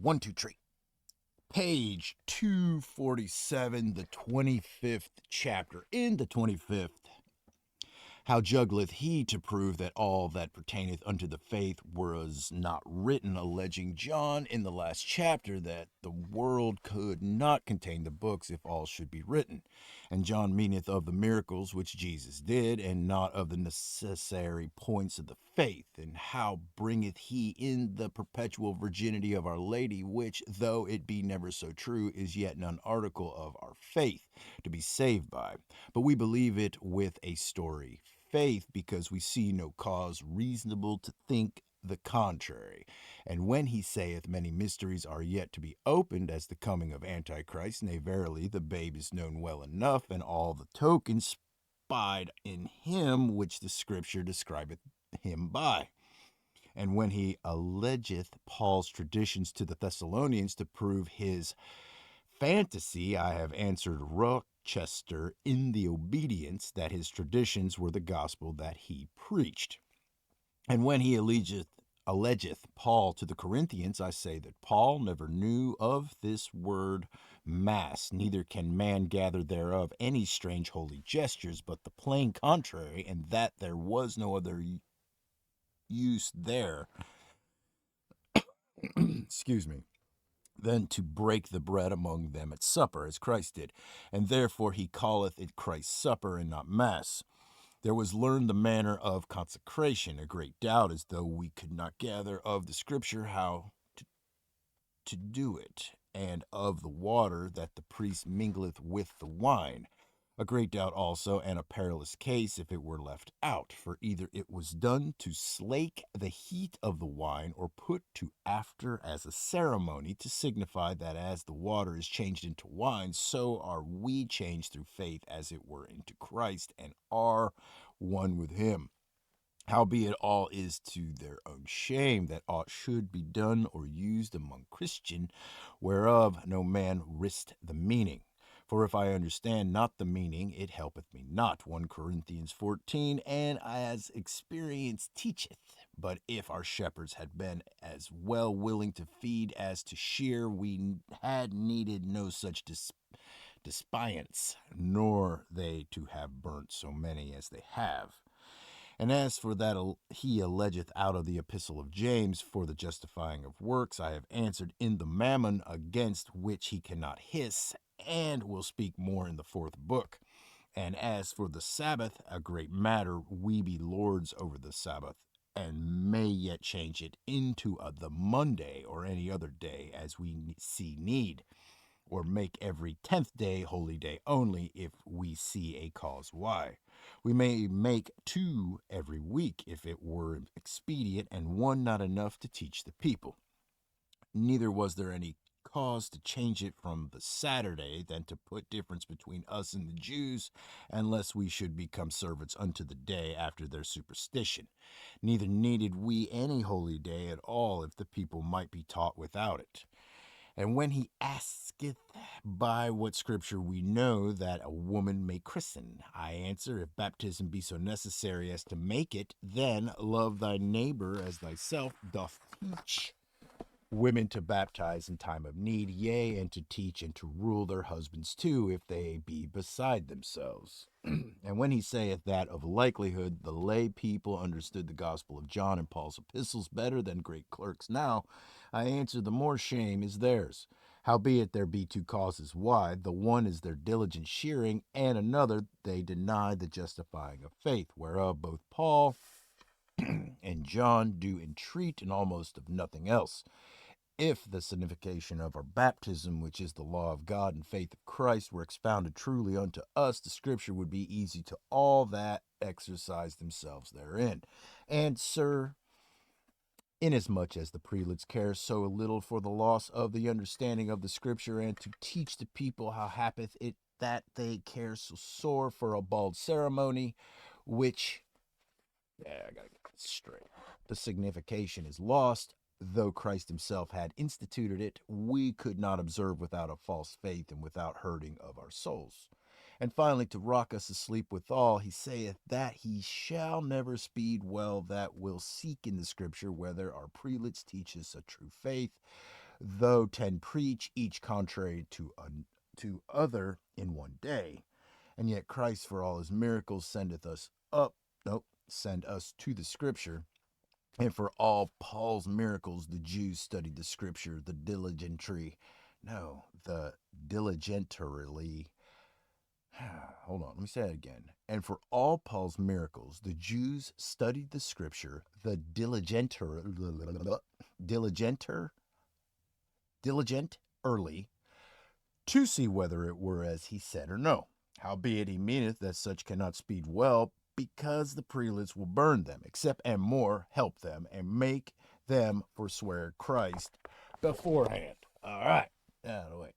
One, two, three. Page 247, the 25th chapter. In the 25th, how juggleth he to prove that all that pertaineth unto the faith was not written, alleging John in the last chapter that the world could not contain the books if all should be written. And John meaneth of the miracles which Jesus did, and not of the necessary points of the faith. And how bringeth he in the perpetual virginity of Our Lady, which, though it be never so true, is yet none article of our faith to be saved by. But we believe it with a story faith, because we see no cause reasonable to think the contrary. And when he saith many mysteries are yet to be opened, as the coming of Antichrist, nay, verily, the babe is known well enough, and all the tokens spied in him which the scripture describeth him by. And when he allegeth Paul's traditions to the Thessalonians to prove his fantasy, I have answered Rochester in the obedience that his traditions were the gospel that he preached. And when he allegeth Paul to the Corinthians, I say that Paul never knew of this word mass, neither can man gather thereof any strange holy gestures, but the plain contrary, and that there was no other use there, excuse me, than to break the bread among them at supper, as Christ did. And therefore he calleth it Christ's supper, and not mass. There was learned the manner of consecration, a great doubt, as though we could not gather of the scripture how to do it, and of the water that the priest mingleth with the wine. A great doubt also, and a perilous case, if it were left out, for either it was done to slake the heat of the wine, or put to after as a ceremony, to signify that as the water is changed into wine, so are we changed through faith, as it were, into Christ, and are one with him. Howbeit all is to their own shame, that aught should be done or used among Christian, whereof no man wist the meaning. For if I understand not the meaning, it helpeth me not. 1 Corinthians 14, and as experience teacheth. But if our shepherds had been as well willing to feed as to shear, we had needed no such despiance, nor they to have burnt so many as they have. And as for that he allegeth out of the epistle of James for the justifying of works, I have answered in the mammon, against which he cannot hiss, and will speak more in the fourth book. And as for the Sabbath, a great matter, we be lords over the Sabbath, and may yet change it into the Monday or any other day as we see need, or make every 10th day holy day only, if we see a cause why. We may make 2 every week, if it were expedient, and 1 not enough to teach the people. Neither was there any cause to change it from the Saturday, than to put difference between us and the Jews, unless we should become servants unto the day after their superstition. Neither needed we any holy day at all, if the people might be taught without it. And when he asketh by what scripture we know that a woman may christen, I answer, if baptism be so necessary as to make it, then love thy neighbor as thyself doth teach women to baptize in time of need, yea, and to teach and to rule their husbands too, if they be beside themselves. And when he saith that of likelihood the lay people understood the gospel of John and Paul's epistles better than great clerks now, I answer, the more shame is theirs. Howbeit there be 2 causes why. The one is their diligent shearing, and another, they deny the justifying of faith, whereof both Paul and John do entreat, and almost of nothing else. If the signification of our baptism, which is the law of God and faith of Christ, were expounded truly unto us, the scripture would be easy to all that exercise themselves therein. And, sir, inasmuch as the prelates care so little for the loss of the understanding of the scripture, and to teach the people, how happeth it that they care so sore for a bald ceremony, which, I gotta get this straight, the signification is lost, though Christ himself had instituted it, we could not observe without a false faith and without hurting of our souls. And finally, to rock us asleep withal, he saith that he shall never speed well that will seek in the scripture whether our prelates teach us a true faith, though 10 preach, each contrary to other in one day. And yet Christ, for all his miracles, send us to the scripture. And for all Paul's miracles, the Jews studied the scripture, the diligentarily. Hold on, let me say it again. And for all Paul's miracles, the Jews studied the scripture, the diligent early, to see whether it were as he said or no. Howbeit he meaneth that such cannot speed well, because the prelates will burn them, except and more help them, and make them forswear Christ beforehand. All right. Out of the way.